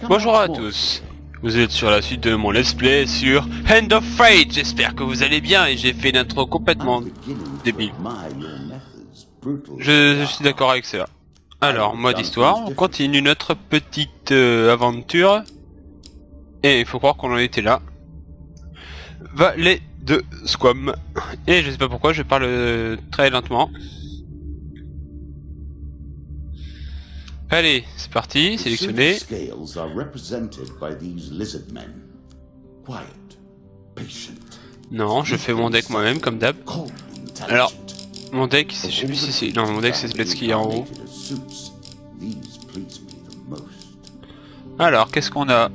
Bonjour à tous, vous êtes sur la suite de mon let's play sur Hand of Fate. J'espère que vous allez bien et j'ai fait une intro complètement débile. Je suis d'accord avec cela. Alors, mode histoire, on continue notre petite aventure. Et il faut croire qu'on en était là. Vallée de Squam. Et je sais pas pourquoi, je parle très lentement. Allez, c'est parti, sélectionné. Non, je fais mon deck moi-même comme d'hab. Alors, mon deck, je sais plus si c'est... Non, mon deck c'est Splet's qui est en haut. Alors, qu'est-ce qu'on a?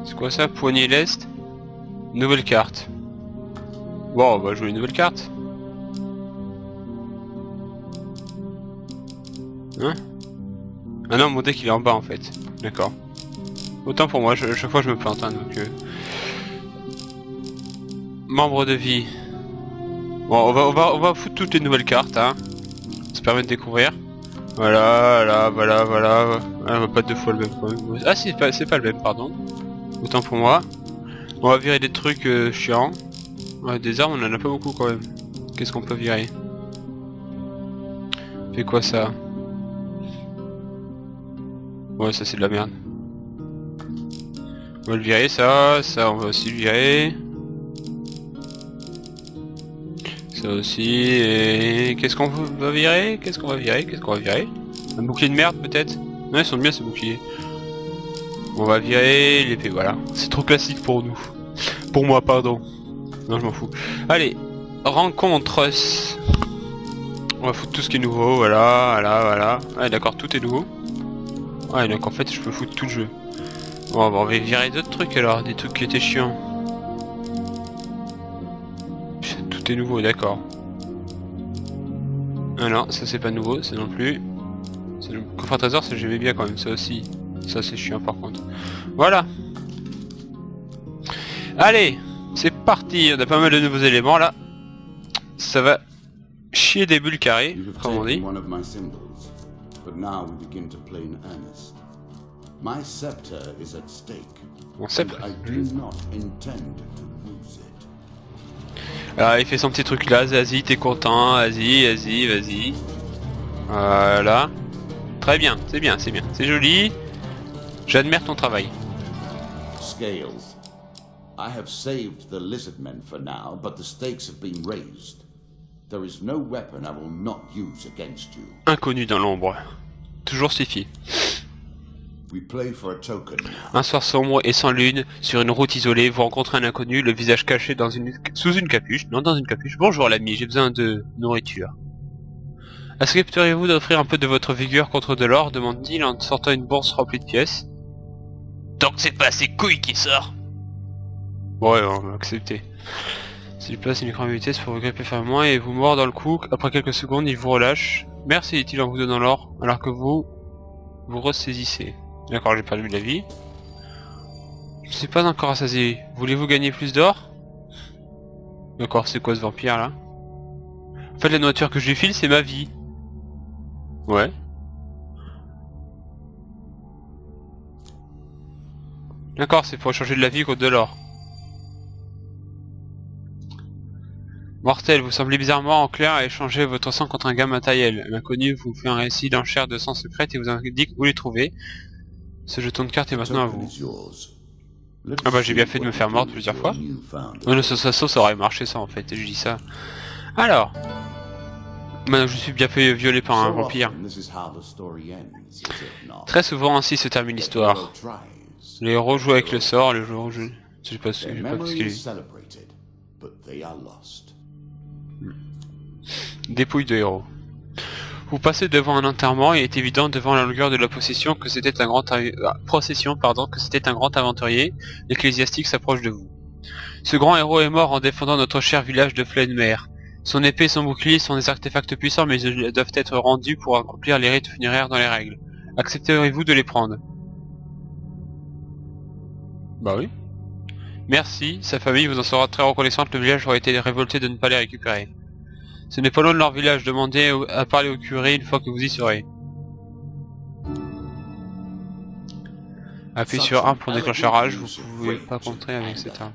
C'est quoi ça? Poignée lest. Nouvelle carte. Bon, on va jouer une nouvelle carte. Hein? Ah non, mon deck il est en bas en fait. D'accord. Autant pour moi, chaque fois je me plante, hein, donc... Membre de vie. Bon, on va foutre toutes les nouvelles cartes, hein. Ça permet de découvrir. Voilà. Ah, on va pas deux fois le même quand même. Ah si, c'est pas le même, pardon. Autant pour moi. On va virer des trucs chiants. Ouais, des armes, on en a pas beaucoup quand même. Qu'est-ce qu'on peut virer? Fait quoi ça? Ouais, ça c'est de la merde. On va le virer, ça on va aussi le virer. Ça aussi, et... Qu'est-ce qu'on va virer? Qu'est-ce qu'on va virer? Un bouclier de merde peut-être? Ouais, ils sont bien ces boucliers. On va virer l'épée, voilà. C'est trop classique pour nous. Pour moi, pardon. Non, je m'en fous. Allez, rencontre. On va foutre tout ce qui est nouveau, voilà. Ah d'accord, tout est nouveau. Ouais, donc en fait, je peux foutre tout le jeu. Bon, on va virer d'autres trucs alors, des trucs qui étaient chiants. Tout est nouveau, d'accord. Ah non, ça c'est pas nouveau, ça non plus. Le coffre à trésor, ça j'aimais bien quand même, ça aussi. Ça c'est chiant par contre. Voilà. Allez, c'est parti, on a pas mal de nouveaux éléments là. Ça va chier des bulles carrées, comme on dit. Mon sceptre. Alors il fait son petit truc là, vas-y, t'es content, vas-y. Voilà. Très bien, c'est joli. J'admire ton travail. Scales. I have saved the lizardmen for now, but the stakes have been raised. There is no weapon I will not use against you. Inconnu dans l'ombre. Toujours suffit. We play for a token. Un soir sombre et sans lune, sur une route isolée, vous rencontrez un inconnu, le visage caché sous une capuche. Non, dans une capuche. Bonjour l'ami, j'ai besoin de nourriture. Accepteriez-vous d'offrir un peu de votre vigueur contre de l'or? Demande-t-il en sortant une bourse remplie de pièces. Donc c'est pas ses couilles qui sort. Ouais, on va accepter. S'il place une micro-vitesse pour vous gripper fermement et vous mord dans le cou, après quelques secondes il vous relâche. Merci, dit-il en vous donnant l'or, alors que vous ressaisissez. D'accord, j'ai perdu de la vie. Je sais pas encore rassasié. Voulez-vous gagner plus d'or? D'accord, c'est quoi ce vampire là? En fait la nourriture que je lui file c'est ma vie. Ouais. D'accord, c'est pour échanger de la vie contre de l'or. Mortel, vous semblez bizarrement enclin à échanger votre sang contre un gain matériel. L'inconnu vous fait un récit d'enchères de sang secrète et vous indique où les trouver. Ce jeton de carte est maintenant à vous. Ah bah j'ai bien fait de me faire mordre plusieurs fois. Non, ça aurait marché ça en fait, et je dis ça. Alors, maintenant je suis bien fait violer par un vampire. Très souvent ainsi se termine l'histoire. Les héros jouent avec le sort, le jour où je sais pas ce qu'il est. Dépouille de héros. Vous passez devant un enterrement et il est évident devant la longueur de la procession que c'était un grand aventurier. L'ecclésiastique s'approche de vous. Ce grand héros est mort en défendant notre cher village de Flenmer. Son épée et son bouclier sont des artefacts puissants mais ils doivent être rendus pour accomplir les rites funéraires dans les règles. Accepteriez-vous de les prendre? Bah oui. Merci, sa famille vous en sera très reconnaissante, le village aurait été révolté de ne pas les récupérer. Ce n'est pas loin de leur village, demandez à parler au curé une fois que vous y serez. Appuyez sur 1 pour déclencher un rage, vous pouvez pas contrer avec cette arme.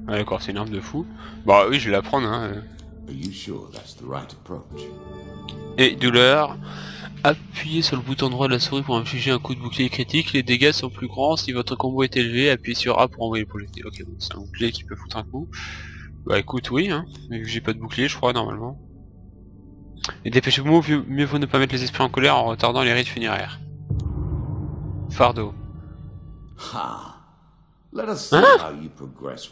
Ah d'accord, c'est une arme de fou. Bah oui, je vais la prendre hein. Et douleur. Appuyez sur le bouton droit de la souris pour infliger un coup de bouclier critique. Les dégâts sont plus grands si votre combo est élevé. Appuyez sur A pour envoyer le projectile. Ok, bon, c'est un bouclier qui peut foutre un coup. Bah écoute, oui, hein. Vu que j'ai pas de bouclier, je crois, normalement. Et dépêchez-vous, mieux vaut ne pas mettre les esprits en colère en retardant les rites funéraires. Fardeau. Hein?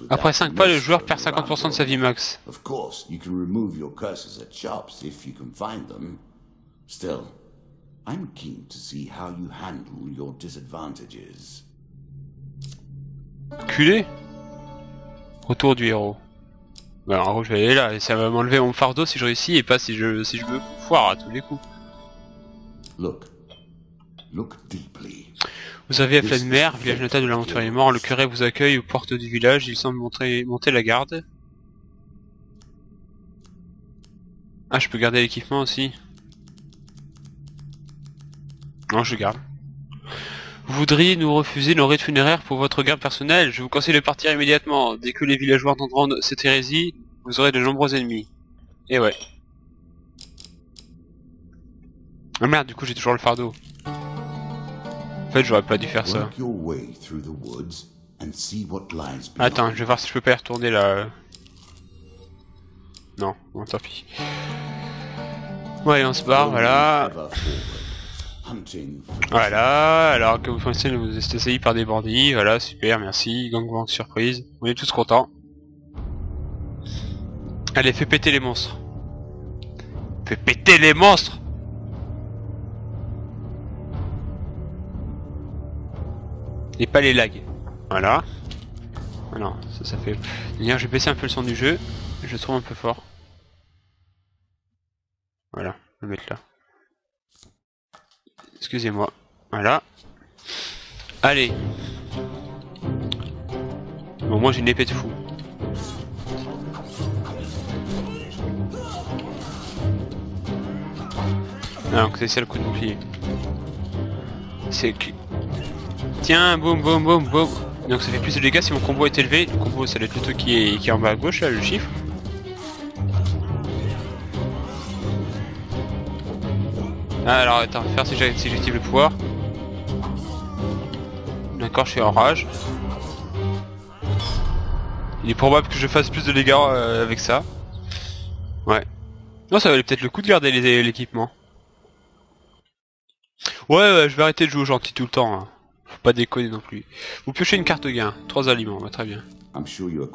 Après 5 pas, le joueur perd 50% de sa vie max. Of course, you can remove your curses at shops if you can find them. Still, I'm keen to see how you handle your disadvantages. Culé. Retour du héros. Bah, en gros, je vais aller là, et ça va m'enlever mon fardeau si je réussis et pas si je me foire à tous les coups. Look deeply. Vous avez Affledmer, village natal de l'aventurier mort. Le curé vous accueille aux portes du village. Il semble monter la garde. Ah, je peux garder l'équipement aussi. Non, je garde. Vous voudriez nous refuser nos rites funéraires pour votre garde personnelle? Je vous conseille de partir immédiatement. Dès que les villageois entendront cette hérésie, vous aurez de nombreux ennemis. Et ouais. Ah merde, du coup j'ai toujours le fardeau. En fait, j'aurais pas dû faire ça. Attends, je vais voir si je peux pas y retourner là. Non, bon, tant pis. Ouais, on se barre, voilà. Voilà, alors que vous pensez vous êtes assaillis par des bandits, voilà, super, merci, gangbang surprise, on est tous contents. Allez, fais péter les monstres. Fais péter les monstres! Et pas les lags. Voilà. Ah non, ça fait... D'ailleurs, je vais baisser un peu le son du jeu, je le trouve un peu fort. Voilà, je vais le mettre là. Excusez-moi. Voilà. Allez. Bon, moi j'ai une épée de fou. Ah, donc c'est ça le coup de bouclier. C'est que... Tiens, boum, boum, boum, boum. Donc ça fait plus de dégâts si mon combo est élevé. Le combo, ça doit être le truc qui est en bas à gauche, là, le chiffre. Ah, alors attends, faire si j'active le pouvoir. D'accord, je suis en rage. Il est probable que je fasse plus de dégâts avec ça. Ouais. Non, ça valait peut-être le coup de garder l'équipement. Ouais, je vais arrêter de jouer au gentil tout le temps. Hein. Faut pas déconner non plus. Vous piochez une carte gain, 3 aliments, bah, très bien. Vous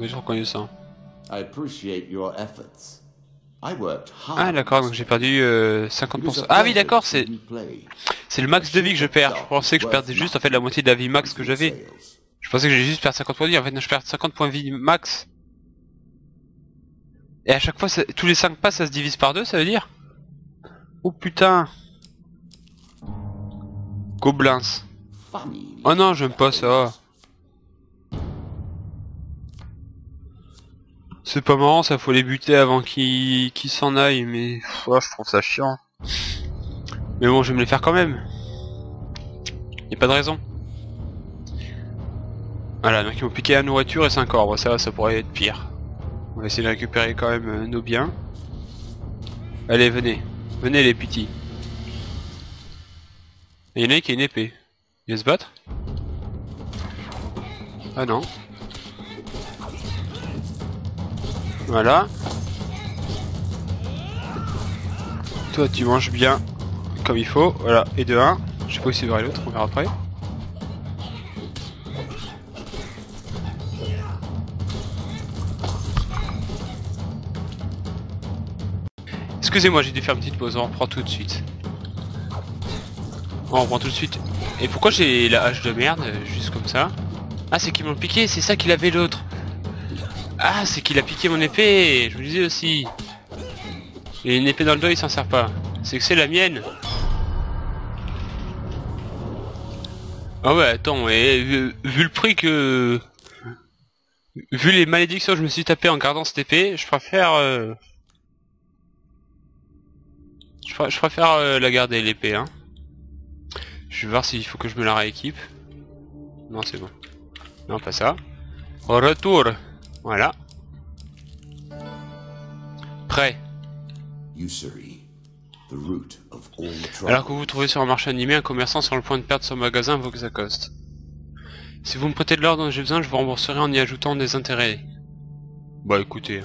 êtes reconnaissant. Ah d'accord, donc j'ai perdu 50%. Ah oui d'accord, c'est le max de vie que je perds. Je pensais que je perdais juste en fait la moitié de la vie max que j'avais. Je pensais que j'allais juste perdre 50 points de vie, en fait non, je perds 50 points de vie max. Et à chaque fois, tous les 5 pas ça se divise par 2, ça veut dire? Oh putain. Gobelins. Oh non, j'aime pas ça. C'est pas marrant, ça faut les buter avant qu'ils s'en aillent, mais oh, je trouve ça chiant. Mais bon, je vais me les faire quand même. Y'a pas de raison. Voilà, donc ils m'ont piqué la nourriture et 5 ordres, ça pourrait être pire. On va essayer de récupérer quand même nos biens. Allez, venez. Venez les petits. Il y en a qui a une épée. Il va se battre? Ah non. Voilà. Toi tu manges bien comme il faut, voilà, et de 1. Je sais pas où c'est l'autre, on verra après. Excusez-moi, j'ai dû faire une petite pause, on reprend tout de suite. On reprend tout de suite. Et pourquoi j'ai la hache de merde, juste comme ça? Ah, c'est qu'ils m'ont piqué, c'est ça qu'il avait l'autre. Ah, c'est qu'il a piqué mon épée, je me disais aussi. Et une épée dans le dos, il s'en sert pas. C'est que c'est la mienne. Ah ouais, attends, et vu le prix que... Vu les malédictions que je me suis tapé en gardant cette épée, je préfère... Je préfère la garder, l'épée, hein. Je vais voir s'il faut que je me la rééquipe. Non, c'est bon. Non, pas ça. Retour. Voilà. Prêt. Alors que vous trouvez sur un marché animé, un commerçant sur le point de perdre son magasin vous accoste. Si vous me prêtez de l'or dont j'ai besoin, je vous rembourserai en y ajoutant des intérêts. Bah écoutez.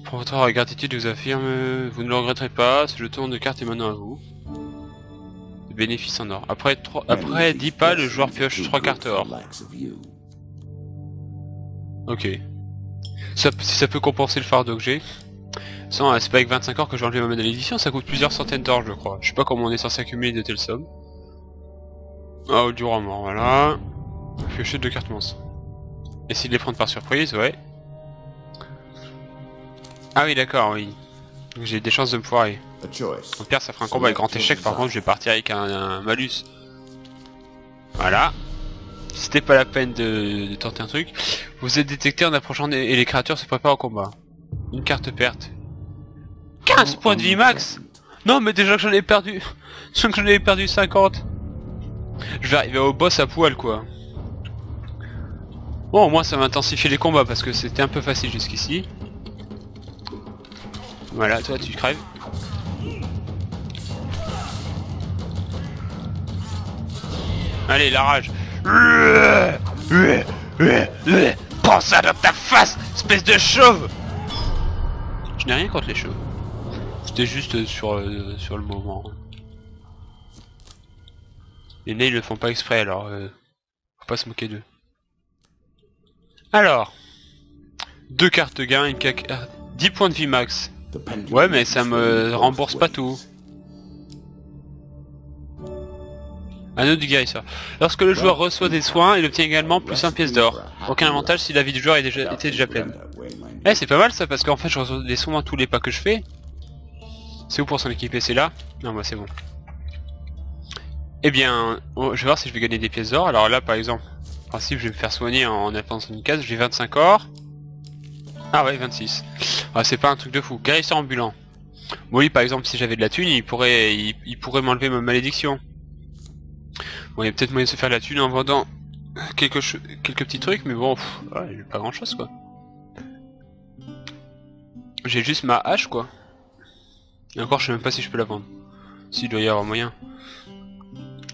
Pour votre gratitude, je vous affirme, vous ne le regretterez pas, ce jeton de carte est maintenant à vous. Bénéfice en or. Après 10 pas, le joueur pioche 3 cartes or. Ok. Si ça peut compenser le fardeau que j'ai. C'est pas avec 25 or que j'ai enlevé ma malédiction, ça coûte plusieurs centaines d'or je crois. Je sais pas comment on est censé accumuler de telles sommes. Oh, du roi mort, voilà. Piocher 2 cartes monstres. Essayer de les prendre par surprise, ouais. Ah oui d'accord, oui. Donc j'ai des chances de me foirer. Au pire ça fera un combat avec grand échec, par contre je vais partir avec un malus. Voilà. C'était pas la peine de tenter un truc. Vous êtes détecté en approchant et les créatures se préparent au combat. Une carte perte. 15 points de vie max. Non mais déjà que j'en ai perdu. Déjà que j'en ai perdu 50. Je vais arriver au boss à poil quoi. Bon au moins ça va intensifier les combats parce que c'était un peu facile jusqu'ici. Voilà, toi tu crèves. Allez, la rage. Prends ça dans ta face, espèce de chauve. Je n'ai rien contre les chauves. C'était juste sur le moment. Les nez ils le font pas exprès alors faut pas se moquer d'eux. Alors 2 cartes gain, une carte 10 points de vie max. Ouais mais ça me rembourse pas tout. Anneau du guérisseur. Lorsque le joueur reçoit des soins, il obtient également plus 1 pièce d'or. Aucun avantage si la vie du joueur était déjà pleine. Eh c'est pas mal ça parce qu'en fait je reçois des soins à tous les pas que je fais. C'est où pour s'en équiper? C'est là? Non moi c'est bon. Eh bien, je vais voir si je vais gagner des pièces d'or. Alors là par exemple, en principe je vais me faire soigner en avançant une case, j'ai 25 or. Ah ouais 26. Ah c'est pas un truc de fou. Guérisseur ambulant. Bon lui par exemple si j'avais de la thune il pourrait m'enlever ma malédiction. Bon il y a peut-être moyen de se faire de la thune en vendant quelques petits trucs mais bon ouais, j'ai pas grand chose quoi. J'ai juste ma hache quoi. Et encore je sais même pas si je peux la vendre. S'il doit y avoir moyen.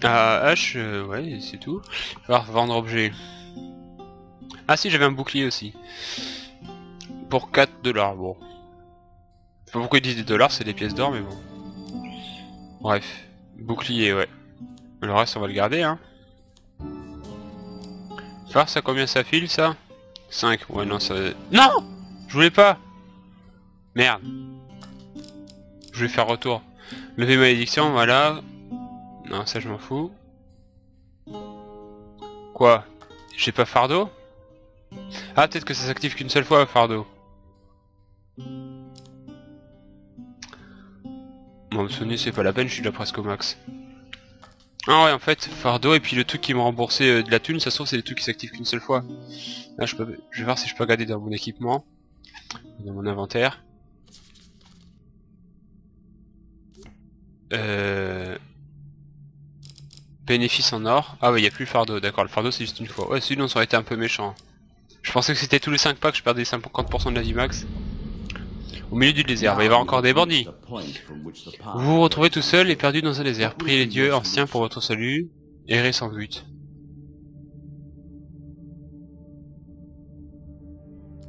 Hache, ouais c'est tout. Je vais vendre objet. Ah si j'avais un bouclier aussi. Pour 4 $, bon. Je sais pas pourquoi ils disent des dollars, c'est des pièces d'or mais bon. Bref. Bouclier ouais. Le reste on va le garder hein. Voir ça combien ça file ça? 5, ouais non ça... Non! Je voulais pas! Merde. Je vais faire retour. Lever malédiction, voilà. Non ça je m'en fous. Quoi? J'ai pas fardeau? Ah peut-être que ça s'active qu'une seule fois fardeau. Bon me soigner c'est pas la peine, je suis là presque au max. Ah ouais en fait fardeau et puis le truc qui m'a remboursé de la thune ça se trouve c'est des trucs qui s'activent qu'une seule fois. Là je vais voir si je peux regarder dans mon équipement. Dans mon inventaire. Bénéfice en or. Ah ouais, il n'y a plus le fardeau, d'accord, le fardeau c'est juste une fois. Ouais, sinon ça aurait été un peu méchant. Je pensais que c'était tous les 5 pas que je perdais 50% de la vie max. Au milieu du désert, il va y avoir encore des bandits. Vous vous retrouvez tout seul et perdu dans un désert. Priez les dieux anciens pour votre salut. Errez sans but.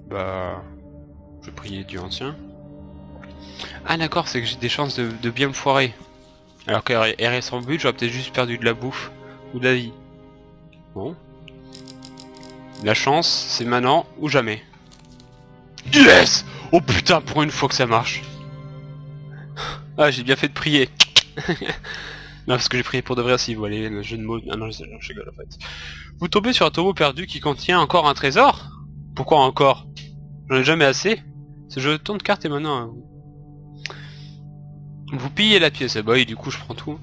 Bah... Je vais prier les dieux anciens. Ah d'accord, c'est que j'ai des chances de bien me foirer. Alors qu'errer sans but, j'aurais peut-être juste perdu de la bouffe ou de la vie. Bon. La chance, c'est maintenant ou jamais. Yes! Oh putain, pour une fois que ça marche. Ah, j'ai bien fait de prier. Non, parce que j'ai prié pour de vrai aussi, vous voyez, le jeu de mots... Ah non, je rigole en fait. Vous tombez sur un tombeau perdu qui contient encore un trésor? Pourquoi encore? J'en ai jamais assez. Ce jeton de cartes est maintenant... Vous pillez la pièce, ah bah oui, du coup je prends tout.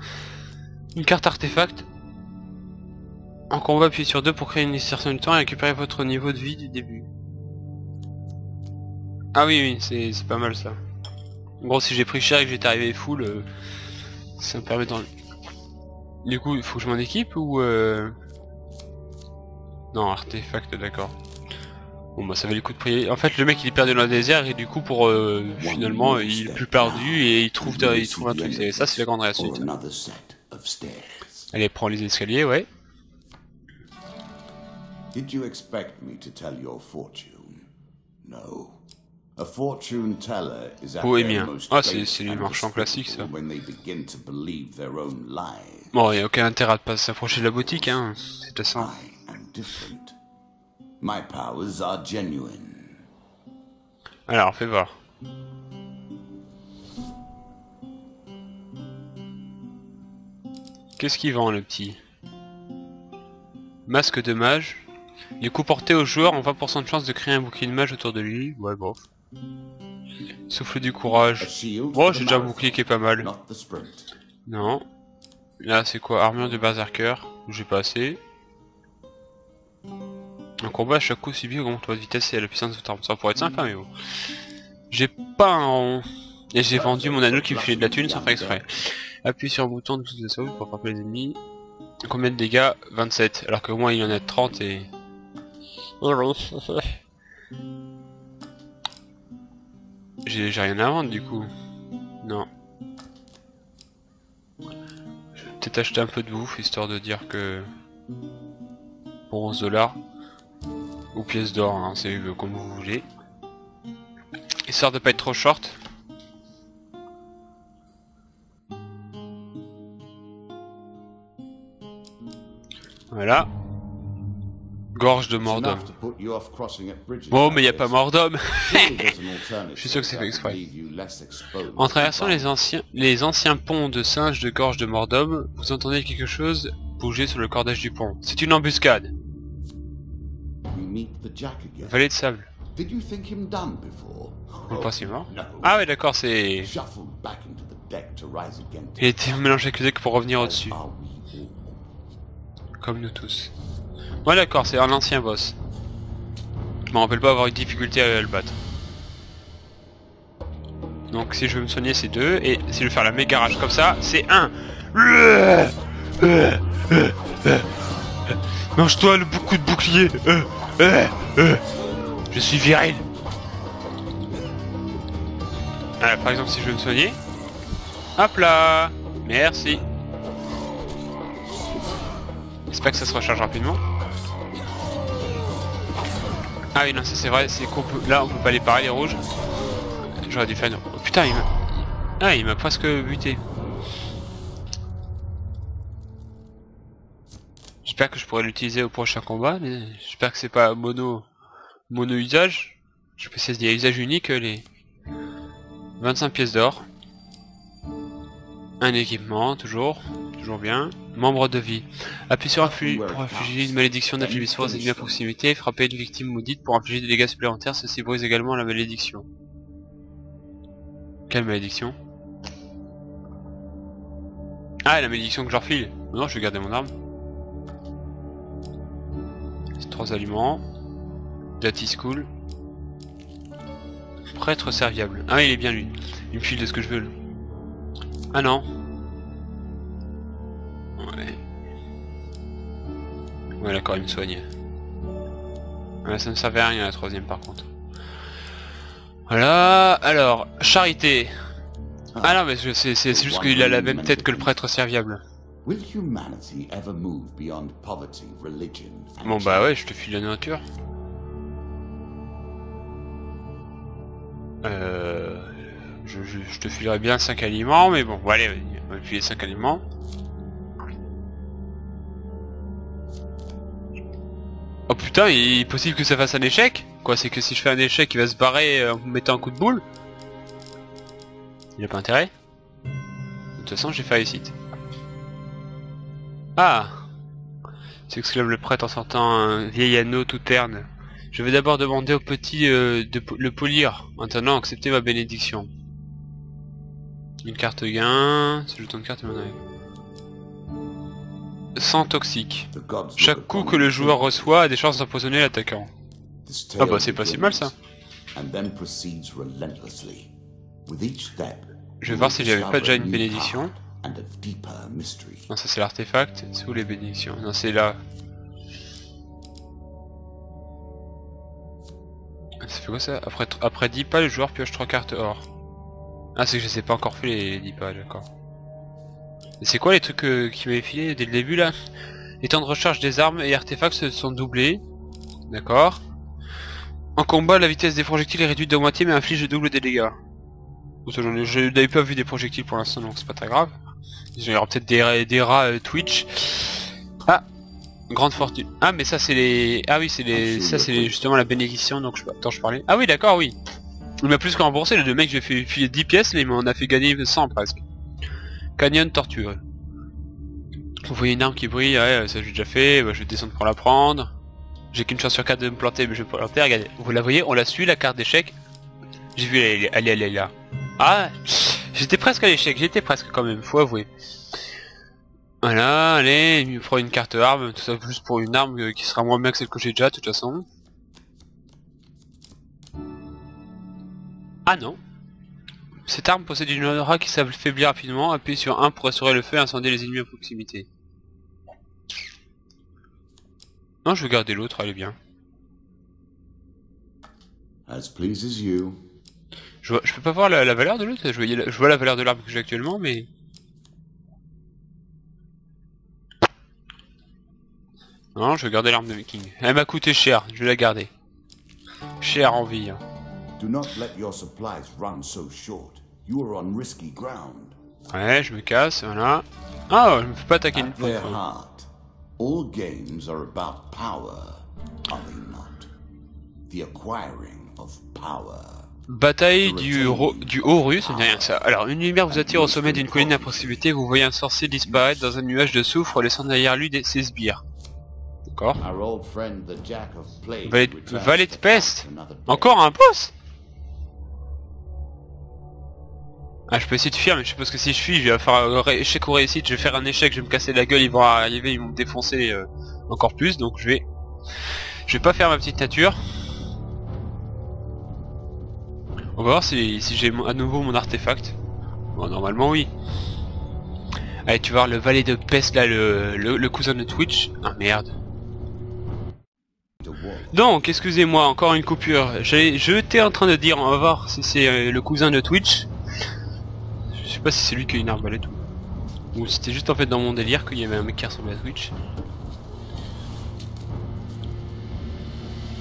Une carte artefact. En combat, appuyez sur 2 pour créer une insertion du temps et récupérer votre niveau de vie du début. Ah oui, oui, c'est pas mal ça. En gros, si j'ai pris cher et que j'étais arrivé full, ça me permet d'en... Du coup, il faut que je m'en équipe ou... Non, artefact, d'accord. Bon bah ça valait le coup de prier. En fait le mec il est perdu dans le désert et du coup pour finalement il est plus perdu et il trouve un truc. Ça c'est la grande réussite. Allez, prends les escaliers, ouais. Did you expect me to tell your fortune? No. A fortune teller is at their most c'est les marchands classiques ça. when they begin to believe their own lies. Bon, il n'y a aucun intérêt à pas s'approcher de la boutique, hein. C'est ça. I am different. My powers are genuine. Alors, fais voir. Qu'est-ce qu'il vend, le petit? Masque de mage. Les coups portés au joueur ont 20% de chance de créer un bouclier de mage autour de lui. Ouais, bof. Souffle du courage. Bon, j'ai déjà un bouclier qui est pas mal. Non. Là, c'est quoi? Armure de berserker. J'ai pas assez. En combat, à chaque coup subi augmente votre vitesse et la puissance de votre arme. Ça pourrait être sympa, mais bon. J'ai pas un... Et j'ai vendu mon anneau qui me filait de la thune sans faire exprès. Appuie sur un bouton de tous les sauts pour frapper les ennemis. Combien de dégâts? 27. Alors que moi, il y en a 30 et... J'ai rien à vendre, du coup. Non. Je vais peut-être acheter un peu de bouffe, histoire de dire que... Pour 11 $. Ou pièces d'or, hein, c'est comme vous voulez. Histoire de pas être trop short. Voilà. Gorge de Mordom. Bon, mais y a pas Mordom. Je suis sûr que c'est fait exprès. En traversant les anciens ponts de singes de gorge de Mordom, vous entendez quelque chose bouger sur le cordage du pont. C'est une embuscade. Vallée de sable. On pense qu'il est mort. Ah ouais, d'accord, c'est... Il a été mélangé avec le deck pour revenir au-dessus. Comme nous tous. Ouais, d'accord, c'est un ancien boss. Je me rappelle pas avoir eu de difficulté à le battre. Donc si je veux me soigner, c'est 2. Et si je veux faire la méga rage comme ça, c'est 1. Mange-toi le coup de bouclier. Je suis viril. Voilà, par exemple, si je veux me soigner. Hop là. Merci. J'espère que ça se recharge rapidement. Ah oui, non, ça c'est vrai, c'est qu'on peut... Là, on peut pas les parer, les rouges. J'aurais dû faire... Oh putain, il m'a... Ah, il m'a presque buté. J'espère que je pourrai l'utiliser au prochain combat. J'espère que c'est pas mono usage. Je sais pas si y a usage unique, les 25 pièces d'or. Un équipement, toujours bien. Membre de vie. Appuie sur pour infliger une malédiction d'affligé sur les ennemis à proximité. Frapper une victime maudite pour infliger des dégâts supplémentaires. Ceci brise également la malédiction. Quelle malédiction? Ah, la malédiction que je leur file. Non, je vais garder mon arme. 3 aliments. Datis cool. Prêtre serviable. Ah, il est bien lui. Il me file de ce que je veux. Ah non. Ouais. Ouais, d'accord, il me soigne. Ouais, ça ne servait à rien la troisième par contre. Voilà, alors, charité. Ah non, mais c'est juste qu'il a la même tête que le prêtre serviable. Bon bah ouais, je te file la nourriture. Je te filerai bien 5 aliments, mais bon, allez, on va me filer 5 aliments. Oh putain, il est possible que ça fasse un échec? Quoi, c'est que si je fais un échec, il va se barrer en me mettant un coup de boule? Il a pas intérêt? De toute façon, j'ai fait réussite. Ah! S'exclame le prêtre en sortant un vieil anneau tout terne. Je vais d'abord demander au petit de le polir. Maintenant, acceptez ma bénédiction. Une carte gain. Ce jeton de carte est Sang toxique. The gods look Chaque coup upon que le you joueur favorably. reçoit a des chances d'empoisonner l'attaquant. This Ah tale bah c'est pas si mal ça. begins And then proceeds relentlessly. With each step, Je vais you voir will si j'avais pas déjà discover une a new bénédiction. path and a deeper mystery. Non, ça c'est l'artefact. C'est où les bénédictions? Non, c'est là. Ça fait quoi ça? Après 10 pas, le joueur pioche 3 cartes or. Ah, c'est que je les ai pas encore fait les 10 pas, d'accord. Et c'est quoi les trucs qui m'avaient filé dès le début là? Les temps de recharge des armes et artefacts se sont doublés. D'accord. En combat, la vitesse des projectiles est réduite de moitié mais inflige le double des dégâts. Je n'avais pas vu des projectiles pour l'instant donc c'est pas très grave. Il y aura peut-être des rats Twitch. Ah, grande fortune. Ah mais ça c'est les... Ah oui c'est les... Ça c'est justement la bénédiction donc Attends je parlais. Ah oui d'accord oui. Il m'a plus que remboursé, le mec j'ai fait filer 10 pièces là il m'en a fait gagner 100 presque. Canyon tortueux. Vous voyez une arme qui brille, ouais ça j'ai déjà fait, bah, je vais descendre pour la prendre. J'ai qu'une chance sur 4 de me planter mais je vais pas planter, regardez. Vous la voyez, on la suit la carte d'échec. J'ai vu elle est là. Ah, j'étais presque à l'échec, j'étais presque quand même, faut avouer. Voilà, allez, il me prend une carte arme, tout ça juste pour une arme qui sera moins bien que celle que j'ai déjà de toute façon. Ah non. Cette arme possède une aura qui s'affaiblit rapidement, appuyez sur 1 pour restaurer le feu et incendier les ennemis à proximité. Non, je vais garder l'autre, elle est bien. As pleases you. Je peux pas voir la valeur de l'autre, je vois la valeur de l'arme que j'ai actuellement, mais... Non, je vais garder l'arme de Viking. Elle m'a coûté cher, je vais la garder. Cher en vie. Hein. Do not let your supplies run so short. You are on risky ground. Ouais, je me casse, voilà. Ah, je me fais pas attaquer une At their fois. heart, all games are about power, are they not? The acquiring of power. Bataille du Haut-Russe, ça me dit rien que ça. Alors, une lumière vous attire au sommet d'une colline à proximité, vous voyez un sorcier disparaître dans un nuage de soufre, laissant derrière lui ses sbires. D'accord. Valet de peste. Encore un boss. Ah, je peux essayer de fuir, mais je suppose que si je fuis, je vais faire un échec ou réussite, je vais faire un échec, je vais me casser la gueule, ils vont arriver, ils vont me défoncer encore plus, donc je vais pas faire ma petite nature. On va voir si j'ai à nouveau mon artefact. Bon, normalement oui. Allez, tu vas voir le valet de peste là, le cousin de Twitch. Ah merde. Donc, excusez-moi, encore une coupure. J'étais en train de dire, on va voir si c'est le cousin de Twitch. Je sais pas si c'est lui qui a une arbalète ou c'était juste en fait dans mon délire qu'il y avait un mec qui ressemblait à Twitch.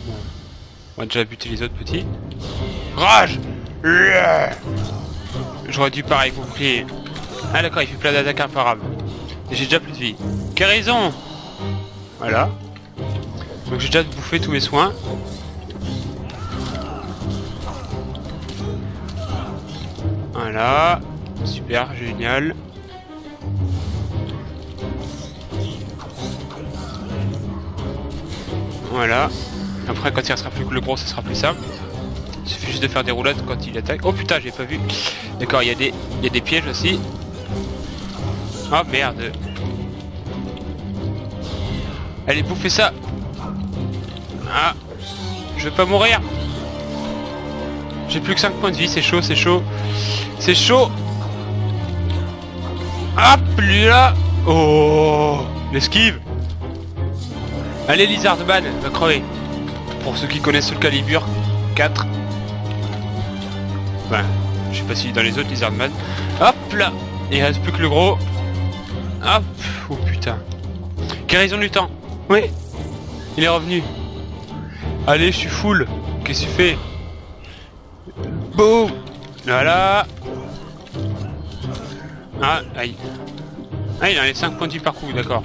Bon. On va déjà buter les autres petits. Rage! J'aurais dû pareil compris. Ah d'accord, il fait plein d'attaques imparables. Et j'ai déjà plus de vie. Guérison! Voilà. Donc j'ai déjà bouffé tous mes soins. Voilà. Super, génial. Voilà. Après quand il sera plus que le gros, ça sera plus simple. Il suffit juste de faire des roulades quand il attaque. Oh putain, j'ai pas vu. D'accord, il y a des pièges aussi. Oh merde. Allez, bouffez ça. Ah, je vais pas mourir. J'ai plus que 5 points de vie, c'est chaud, c'est chaud. C'est chaud. Hop là. Oh, l'esquive. Allez, Lizardman, va crever. Pour ceux qui connaissent le calibre 4. Enfin, je sais pas si dans les autres Lizardman. Hop là. Il reste plus que le gros. Hop. Oh putain. Guérison du temps. Oui. Il est revenu. Allez, je suis full. Qu'est-ce que tu fais? Boum. Voilà. Ah, aïe. Ah, il enlève 5 points de vie par coup, d'accord.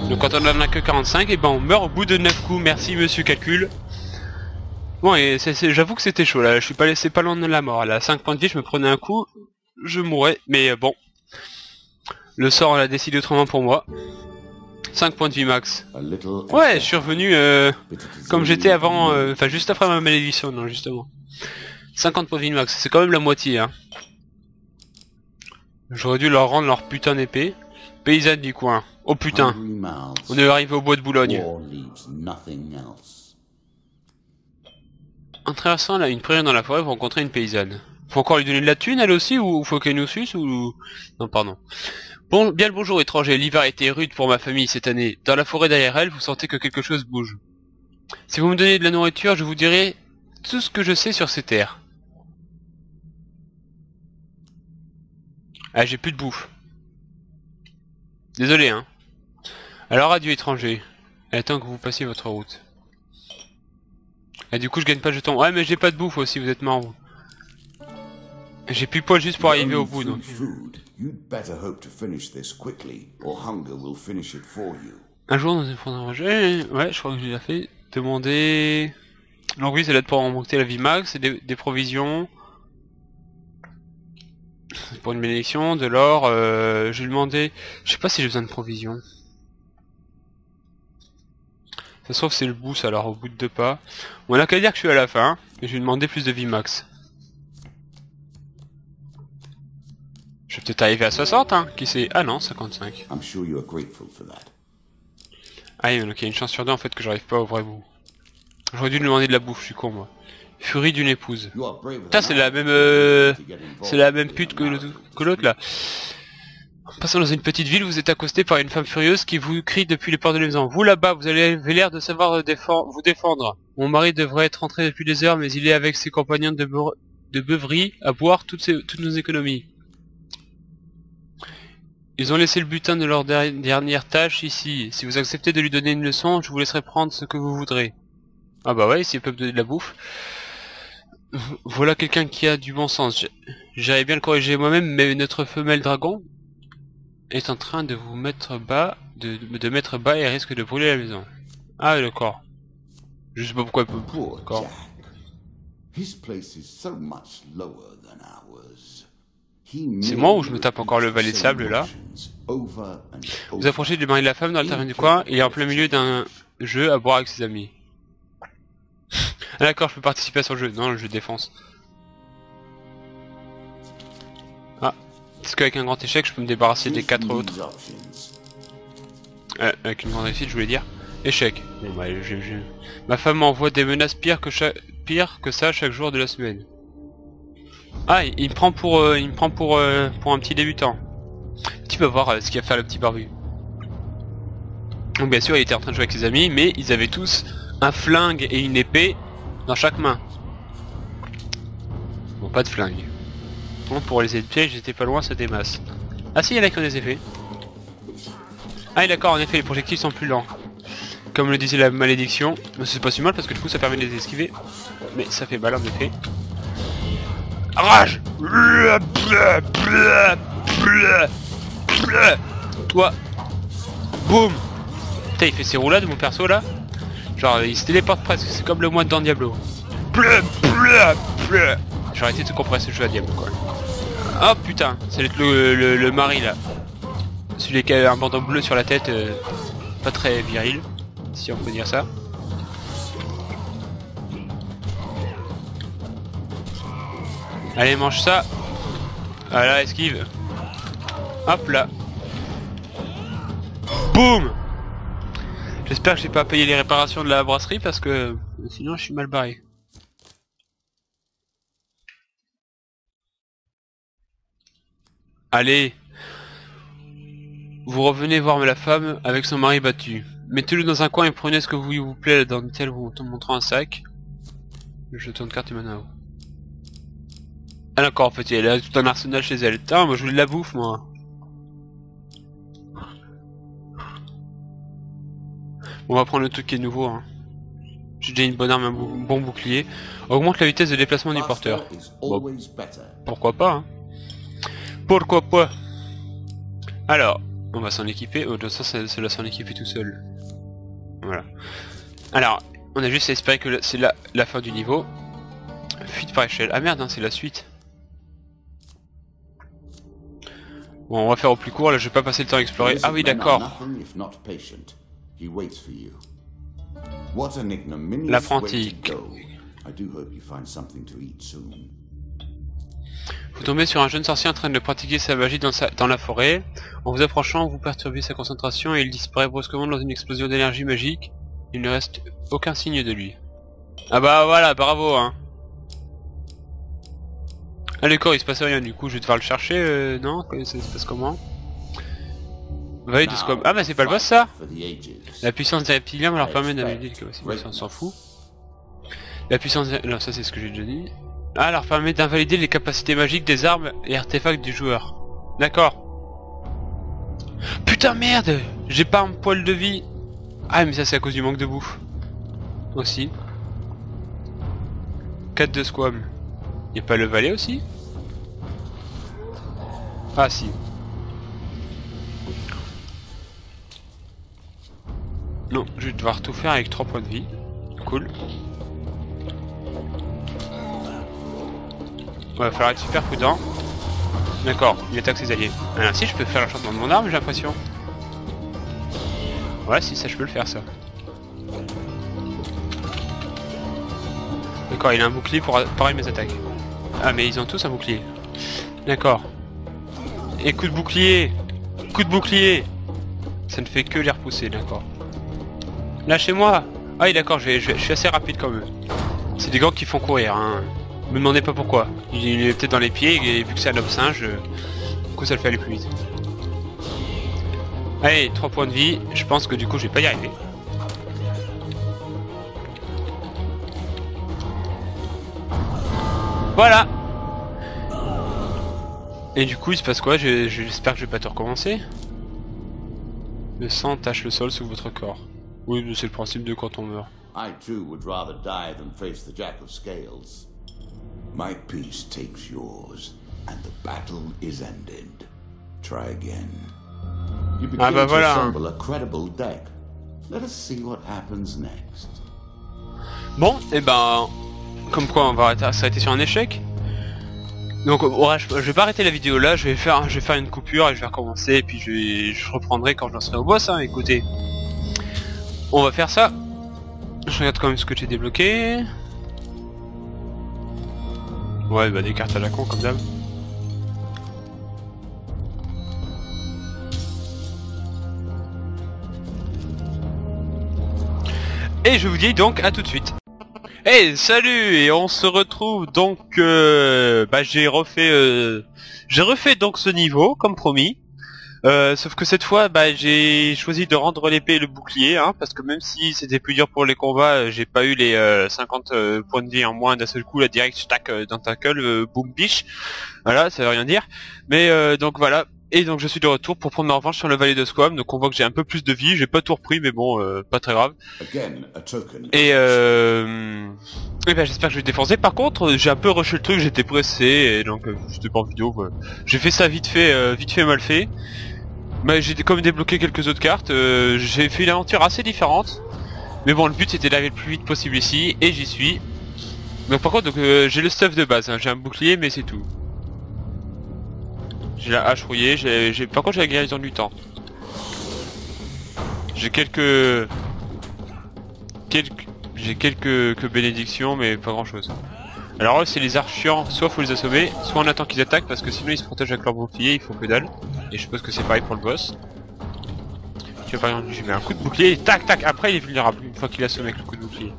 Donc quand on en a que 45, et ben on meurt au bout de 9 coups. Merci monsieur calcul. Bon, et j'avoue que c'était chaud là, je suis pas laissé pas loin de la mort. Là, 5 points de vie, je me prenais un coup, je mourrais. Mais bon. Le sort l'a décidé autrement pour moi. 5 points de vie max. Ouais, je suis revenu comme j'étais avant, enfin juste après ma malédiction, non justement. 50 points de vie max, c'est quand même la moitié, hein. J'aurais dû leur rendre leur putain d'épée. Paysanne du coin. Oh putain. Hungry mouths. On est arrivé au bois de Boulogne. War leaves nothing else. En traversant là, une prairie dans la forêt, vous rencontrez une paysanne. Faut encore lui donner de la thune, elle aussi, ou faut qu'elle nous suce, ou... Non, pardon. Bon, bien le bonjour, étranger. L'hiver a été rude pour ma famille cette année. Dans la forêt derrière elle, vous sentez que quelque chose bouge. Si vous me donnez de la nourriture, je vous dirai tout ce que je sais sur ces terres. Ah, j'ai plus de bouffe. Désolé, hein. Alors, adieu, étranger. Elle attend que vous passiez votre route. Ah, du coup, je gagne pas de jetons. Ouais, mais j'ai pas de bouffe aussi, vous êtes marrant. J'ai plus de poils juste pour arriver au bout, donc... Un jour, dans une forêt rangée... Ouais, je crois que j'ai déjà fait. Demander... Donc oui, c'est là pour remonter la vie max, des provisions... Pour une bénédiction, de l'or, je lui ai demandé... Je sais pas si j'ai besoin de provisions. Ça se trouve c'est le boost alors au bout de 2 pas. On a qu'à dire que je suis à la fin, et je lui ai demandé plus de vie max. Je vais peut-être arriver à 60, hein, qui sait... Ah non, 55. Ah oui, donc il y a une chance sur 2 en fait que j'arrive pas au vrai bout. J'aurais dû lui demander de la bouffe, je suis con moi. Furie d'une épouse. Putain, c'est la même pute que l'autre là. En passant dans une petite ville, vous êtes accosté par une femme furieuse qui vous crie depuis les portes de la maison. Vous là-bas, vous avez l'air de savoir vous défendre. Mon mari devrait être rentré depuis des heures, mais il est avec ses compagnons de beuverie à boire toutes nos économies. Ils ont laissé le butin de leur dernière tâche ici. Si vous acceptez de lui donner une leçon, je vous laisserai prendre ce que vous voudrez. Ah bah ouais, s'ils peuvent donner de la bouffe. Voilà quelqu'un qui a du bon sens. J'allais bien le corriger moi-même, mais notre femelle dragon est en train de vous mettre bas, de mettre bas et risque de brûler la maison. Ah d'accord. Je sais pas pourquoi elle peut. D'accord. C'est moi ou je me tape encore le valet de sable là. Vous approchez du mari de la femme dans la taverne du coin, il est en plein milieu d'un jeu à boire avec ses amis. Ah d'accord, je peux participer à son jeu. Non, le jeu de défense. Ah, est-ce qu'avec un grand échec, je peux me débarrasser des 4 autres? Avec une grande réussite, je voulais dire. Échec. Bon bah, ma femme m'envoie des menaces pires que ça chaque jour de la semaine. Ah, il me prend pour un petit débutant. Tu vas voir ce qu'il va faire le petit barbu. Donc bien sûr, il était en train de jouer avec ses amis, mais ils avaient tous un flingue et une épée dans chaque main. Bon, pas de flingue. Bon, pour les pièges, j'étais pas loin, c'était masse. Ah si, il y en a qui ont des effets. Ah d'accord, en effet, les projectiles sont plus lents. Comme le disait la malédiction. C'est pas si mal parce que du coup ça permet de les esquiver. Mais ça fait mal en effet. Rage. Toi. Boum. Putain, il fait ses roulades mon perso là. Genre il se téléporte presque, c'est comme le moine dans Diablo. J'ai arrêté de compresser le jeu à Diablo quoi. Oh putain, c'est le mari là. Celui qui a un bandeau bleu sur la tête, pas très viril, si on peut dire ça. Allez, mange ça. Voilà, esquive. Hop là. Boum. J'espère que j'ai pas payé les réparations de la brasserie parce que sinon je suis mal barré. Allez. Vous revenez voir la femme avec son mari battu. Mettez-le dans un coin et prenez ce que vous plaît dans tel vous montrant un sac. Je tourne carte et maintenant. Ah d'accord, en fait elle a tout un arsenal chez elle. Putain, moi je voulais de la bouffe moi. On va prendre le truc qui est nouveau. Hein. J'ai déjà une bonne arme, un bon bouclier. Augmente la vitesse de déplacement du porteur. Bon, pourquoi pas hein. Pourquoi pas. Alors, on va s'en équiper. Oh, ça va s'en équiper tout seul. Voilà. Alors, on a juste à espérer que c'est la fin du niveau. Fuite par échelle. Ah merde, hein, c'est la suite. Bon, on va faire au plus court. Là, je vais pas passer le temps à explorer. Ah oui, d'accord. L'apprenti. Vous tombez sur un jeune sorcier en train de pratiquer sa magie dans la forêt. En vous approchant, vous perturbez sa concentration et il disparaît brusquement dans une explosion d'énergie magique. Il ne reste aucun signe de lui. Ah bah voilà, bravo hein. Ah d'accord, il se passe rien du coup, je vais devoir le chercher, non? Ça se passe comment? Vallée de Squam. Ah bah c'est pas le boss ça? La puissance des reptiliens leur permet d'améliorer les capacités, on s'en fout. La puissance des... Non, ça c'est ce que j'ai déjà dit. Ah, leur permet d'invalider les capacités magiques des armes et artefacts du joueur. D'accord. Putain merde, j'ai pas un poil de vie. Ah mais ça c'est à cause du manque de bouffe. Aussi. 4 de Squam. Y'a pas le valet aussi? Ah si. Non, je vais devoir tout faire avec 3 points de vie. Cool. Ouais, va falloir être super prudent. D'accord, il attaque ses alliés. Alors si je peux faire l'enchantement de mon arme, j'ai l'impression. Ouais, si ça je peux le faire ça. D'accord, il a un bouclier pour pareil mes attaques. Ah mais ils ont tous un bouclier. D'accord. Et coup de bouclier. Coup de bouclier. Ça ne fait que les repousser, d'accord. Lâchez-moi. Ah oui d'accord, je suis assez rapide quand même. C'est des gants qui font courir hein. Me demandez pas pourquoi. Il est peut-être dans les pieds et vu que c'est un homme singe, du coup ça le fait aller plus vite. Allez, 3 points de vie. Je pense que du coup je vais pas y arriver. Voilà. Et du coup il se passe quoi? J'espère que je vais pas te recommencer. Le sang tache le sol sous votre corps. Oui, c'est le principe de quand on meurt. I too would rather die than face the Jack of Scales. My peace takes yours, and the battle is ended. Try again. You begin to assemble a credible deck. Let us see what happens next. Bon, et ben, comme quoi on va s'arrêter sur un échec. Donc, je vais pas arrêter la vidéo là. Je vais faire une coupure et je vais recommencer. Et puis je reprendrai quand je serai au boss. Hein, écoutez, on va faire ça. Je regarde quand même ce que j'ai débloqué. Ouais, bah des cartes à la con comme d'hab. Et je vous dis donc à tout de suite. Hey, salut, et on se retrouve donc. J'ai refait donc ce niveau comme promis. Sauf que cette fois, j'ai choisi de rendre l'épée et le bouclier, hein, parce que même si c'était plus dur pour les combats, j'ai pas eu les 50 points de vie en moins d'un seul coup, là direct, tac, dans ta gueule, boum biche. Voilà, ça veut rien dire. Mais donc voilà. Et donc je suis de retour pour prendre ma revanche sur le valet de Squam. Donc on voit que j'ai un peu plus de vie, j'ai pas tout repris, mais bon, pas très grave. Et j'espère que je vais défoncer. Par contre, j'ai un peu rushé le truc, j'étais pressé, et donc j'étais pas en vidéo, quoi. J'ai fait ça vite fait mal fait. Mais j'ai comme débloqué quelques autres cartes, j'ai fait une aventure assez différente. Mais bon, le but c'était d'arriver le plus vite possible ici, et j'y suis. Donc par contre, j'ai le stuff de base, hein. J'ai un bouclier, mais c'est tout. J'ai la hache rouillée, par contre j'ai la guérison du temps. J'ai quelques bénédictions, mais pas grand chose. Alors eux c'est les archiants, soit faut les assommer, soit on attend qu'ils attaquent parce que sinon ils se protègent avec leur bouclier, il faut que dalle. Et je suppose que c'est pareil pour le boss. Tu vois par exemple, je mets un coup de bouclier, tac tac, après il est vulnérable une fois qu'il est assommé avec le coup de bouclier.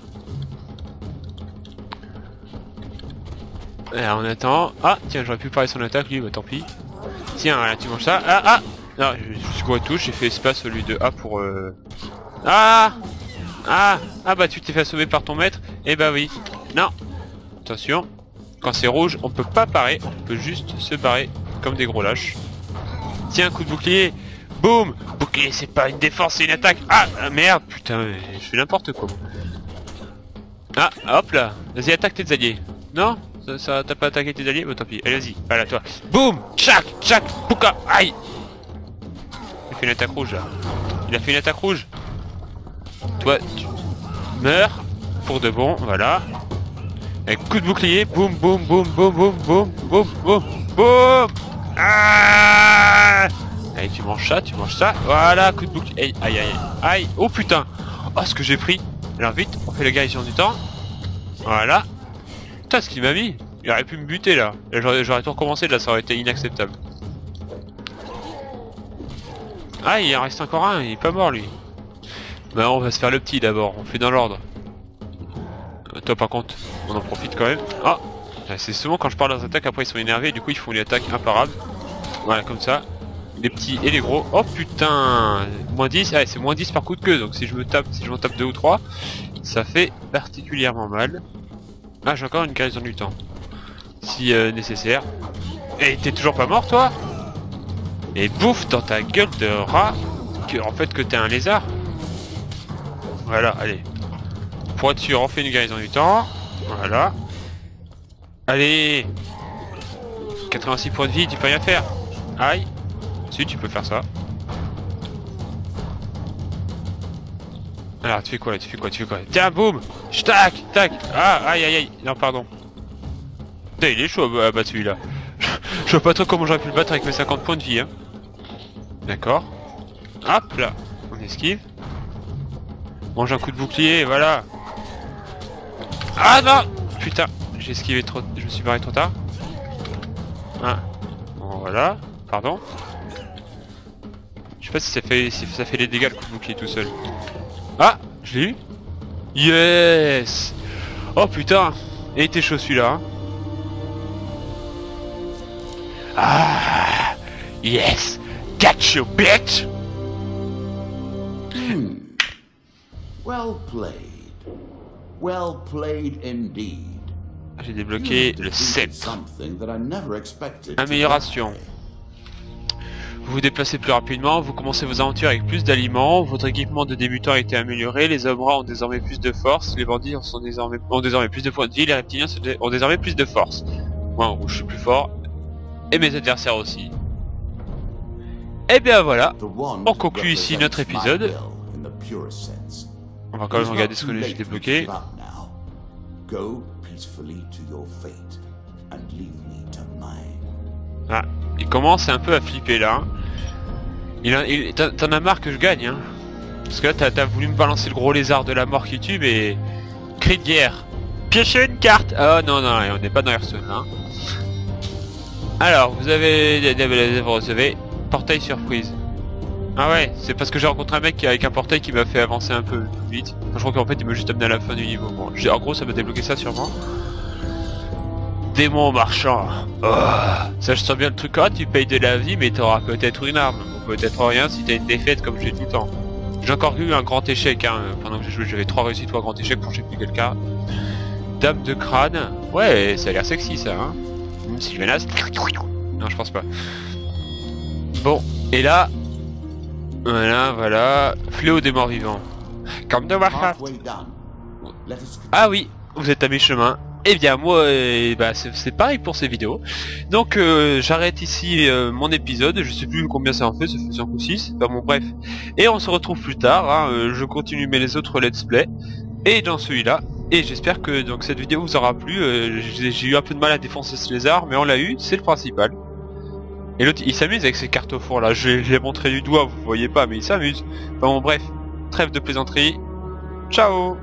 Alors on attend. Ah tiens, j'aurais pu parler son attaque lui, bah tant pis. Tiens, voilà, tu manges ça. Ah ah. Non, je suis touche, j'ai fait espace au lieu de A pour Ah bah tu t'es fait assommer par ton maître. Eh bah oui. Non. Attention. Quand c'est rouge, on peut pas parer, on peut juste se barrer comme des gros lâches. Tiens, coup de bouclier. Boum. Bouclier, c'est pas une défense, c'est une attaque. Ah merde, putain, je fais n'importe quoi. Ah, hop là. Vas-y, attaque tes alliés. Non, ça t'as pas attaqué tes alliés? Bon tant pis, allez vas-y, voilà toi. Boum. Tchac, tchac, pouka, aïe. Il a fait une attaque rouge là. Il a fait une attaque rouge. Toi, tu meurs pour de bon, voilà. Avec coup de bouclier, boum, boum, boum, boum, boum, boum, boum, boum, boum. Ah. Allez, tu manges ça, voilà, coup de bouclier. Aïe, aïe, aïe, aïe, oh putain. Oh, ce que j'ai pris. Alors vite, on fait la guérison du temps. Voilà. Putain, ce qu'il m'a mis. Il aurait pu me buter là. J'aurais tout recommencé là, ça aurait été inacceptable. Ah, il en reste encore un, il est pas mort lui. Bah on va se faire le petit d'abord, on fait dans l'ordre. Toi par contre, on en profite quand même. Ah, c'est souvent quand je parle leurs attaques, après ils sont énervés et du coup ils font une attaque imparable. Voilà, comme ça. Les petits et les gros. Oh putain, moins 10, ah, c'est moins 10 par coup de queue, donc si je m'en tape 2 ou 3, ça fait particulièrement mal. Ah, j'ai encore une guérison du temps. Si nécessaire. Et t'es toujours pas mort toi? Et bouffe dans ta gueule de rat que, en fait que t'es un lézard. Voilà, allez. Pour être sûr, on fait une guérison du temps. Voilà. Allez. 86 points de vie, tu peux rien faire. Aïe. Si, tu peux faire ça. Alors, tu fais quoi? Tiens, boum. Tac, tac. Ah, aïe, aïe, aïe. Non, pardon. Putain, il est chaud à battre celui-là. Je vois pas trop comment j'aurais pu le battre avec mes 50 points de vie, hein. D'accord. Hop là. On esquive. Mange un coup de bouclier, voilà. Ah non. Putain, j'ai esquivé trop. Je me suis barré trop tard. Ah. Bon, voilà. Pardon. Je sais pas si ça fait les dégâts le coup de bouclier tout seul. Ah, je l'ai eu. Yes. Oh putain. Et il était chaud celui-là. Hein. Ah. Yes. Catch you, bitch. Well played. Well played indeed. J'ai débloqué le 7. Something that I never expected. Amélioration. Vous vous déplacez plus rapidement, vous commencez vos aventures avec plus d'aliments, votre équipement de débutant a été amélioré, les hommes rats ont désormais plus de force, les bandits ont désormais plus de points de vie, les reptiliens ont désormais plus de force. Moi en rouge je suis plus fort, et mes adversaires aussi. Et bien voilà, on conclut ici notre épisode. On va quand même regarder ce que j'ai débloqué. Ah, il commence un peu à flipper là. T'en as marre que je gagne, hein. Parce que là t'as voulu me balancer le gros lézard de la mort qui tue, mais... Cri de guerre. Piochez une carte. Oh non, non, on n'est pas dans Hearthstone là. Alors, vous recevez portail surprise. Ah ouais, c'est parce que j'ai rencontré un mec avec un portail qui m'a fait avancer un peu plus vite. Enfin, je crois qu'en fait il m'a juste amené à la fin du niveau. Bon, en gros ça m'a débloqué ça sûrement. Démon marchand. Oh, ça je sens bien le truc. Ah, tu payes de la vie mais t'auras peut-être une arme. Ou peut-être rien si t'as une défaite comme j'ai tout le temps. J'ai encore eu un grand échec hein. Pendant que j'ai joué j'avais 3 réussites, 3 grands échecs pour je sais plus quel cas. Dame de crâne. Ouais, ça a l'air sexy ça hein. Même si je menace. Non je pense pas. Bon, et là... Voilà, fléau des morts vivants. Comme de Warcraft. Ah oui, vous êtes à mi-chemin. Eh bien moi, bah, c'est pareil pour ces vidéos. Donc j'arrête ici mon épisode. Je sais plus combien ça en fait, ça fait 5 ou 6. Enfin bon bref. Et on se retrouve plus tard. Hein. Je continue les autres let's play. Et dans celui-là. Et j'espère que donc cette vidéo vous aura plu. J'ai eu un peu de mal à défoncer ce lézard, mais on l'a eu, c'est le principal. Et l'autre il s'amuse avec ses cartes au four là, je l'ai montré du doigt, vous voyez pas mais il s'amuse. Enfin bon bref, trêve de plaisanterie, ciao.